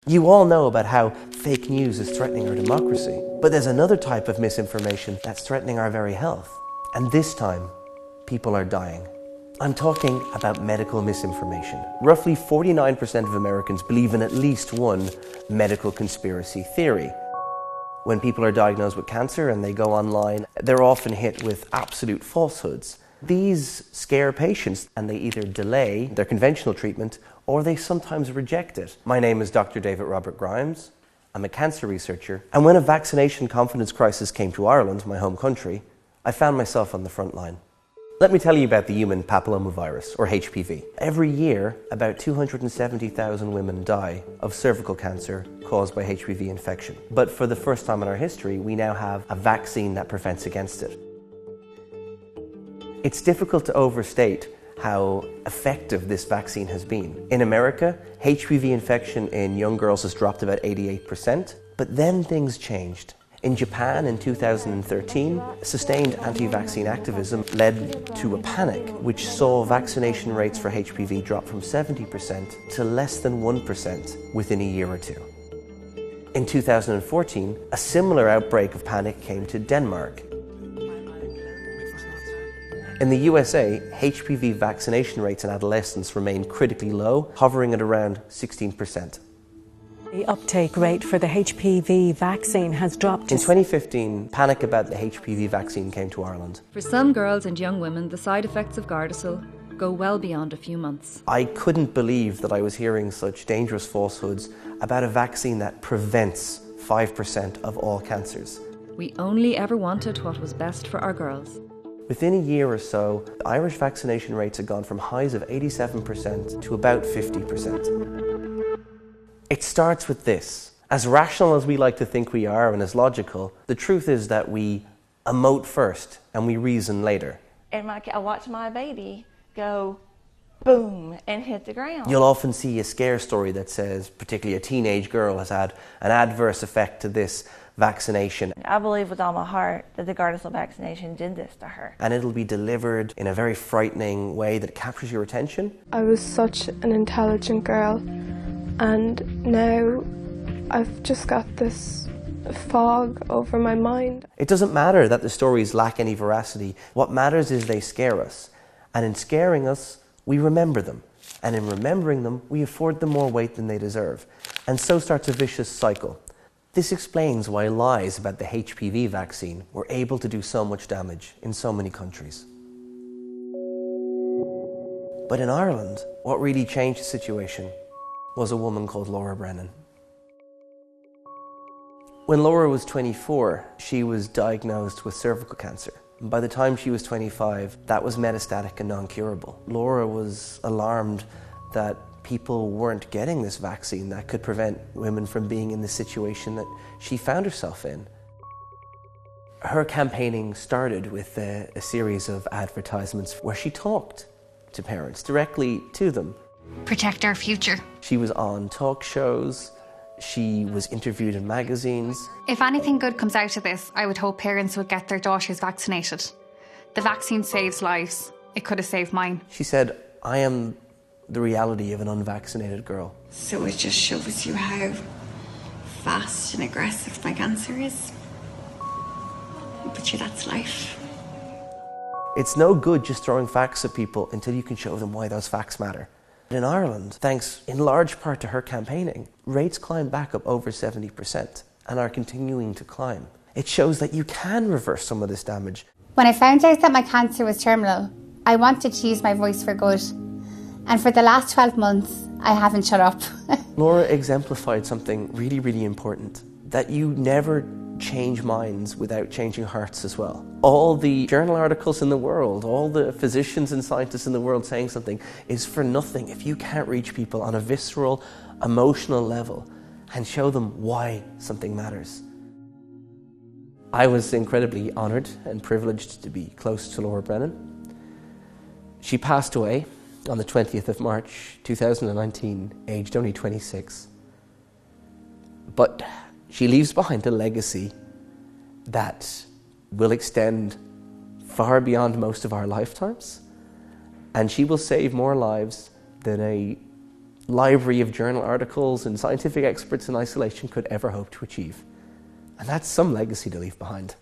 You all know about how fake news is threatening our democracy, but there's another type of misinformation that's threatening our very health. And this time, people are dying. I'm talking about medical misinformation. Roughly 49% of Americans believe in at least one medical conspiracy theory. When people are diagnosed with cancer and they go online, they're often hit with absolute falsehoods. These scare patients and they either delay their conventional treatment or they sometimes reject it. My name is Dr. David Robert Grimes. I'm a cancer researcher, and when a vaccination confidence crisis came to Ireland, my home country, I found myself on the front line. Let me tell you about the human papillomavirus, or HPV. Every year, about 270,000 women die of cervical cancer caused by HPV infection. But for the first time in our history, we now have a vaccine that prevents against it. It's difficult to overstate how effective this vaccine has been. In America, HPV infection in young girls has dropped about 88%, but then things changed. In Japan in 2013, sustained anti-vaccine activism led to a panic which saw vaccination rates for HPV drop from 70% to less than 1% within a year or two. In 2014, a similar outbreak of panic came to Denmark. In the USA, HPV vaccination rates in adolescents remain critically low, hovering at around 16%. The uptake rate for the HPV vaccine has dropped. In 2015, panic about the HPV vaccine came to Ireland. For some girls and young women, the side effects of Gardasil go well beyond a few months. I couldn't believe that I was hearing such dangerous falsehoods about a vaccine that prevents 5% of all cancers. We only ever wanted what was best for our girls. Within a year or so, the Irish vaccination rates had gone from highs of 87% to about 50%. It starts with this. As rational as we like to think we are and as logical, the truth is that we emote first and we reason later. And I watch my baby go boom and hit the ground. You'll often see a scare story that says, particularly a teenage girl has had an adverse effect to this vaccination. I believe with all my heart that the Gardasil vaccination did this to her. And it'll be delivered in a very frightening way that captures your attention. I was such an intelligent girl, and now I've just got this fog over my mind. It doesn't matter that the stories lack any veracity. What matters is they scare us. And in scaring us, we remember them. And in remembering them, we afford them more weight than they deserve. And so starts a vicious cycle. This explains why lies about the HPV vaccine were able to do so much damage in so many countries. But in Ireland, what really changed the situation was a woman called Laura Brennan. When Laura was 24, she was diagnosed with cervical cancer. By the time she was 25, that was metastatic and non-curable. Laura was alarmed that people weren't getting this vaccine that could prevent women from being in the situation that she found herself in. Her campaigning started with a series of advertisements where she talked to parents, directly to them. Protect our future. She was on talk shows, she was interviewed in magazines. If anything good comes out of this, I would hope parents would get their daughters vaccinated. The vaccine saves lives. It could have saved mine. She said, I am the reality of an unvaccinated girl. So it just shows you how fast and aggressive my cancer is. But yeah, that's life. It's no good just throwing facts at people until you can show them why those facts matter. In Ireland, thanks in large part to her campaigning, rates climbed back up over 70% and are continuing to climb. It shows that you can reverse some of this damage. When I found out that my cancer was terminal, I wanted to use my voice for good. And for the last 12 months, I haven't shut up. Laura exemplified something really, really important, that you never change minds without changing hearts as well. All the journal articles in the world, all the physicians and scientists in the world saying something is for nothing if you can't reach people on a visceral, emotional level and show them why something matters. I was incredibly honoured and privileged to be close to Laura Brennan. She passed away on the 20th of March 2019, aged only 26. But she leaves behind a legacy that will extend far beyond most of our lifetimes, and she will save more lives than a library of journal articles and scientific experts in isolation could ever hope to achieve. And that's some legacy to leave behind.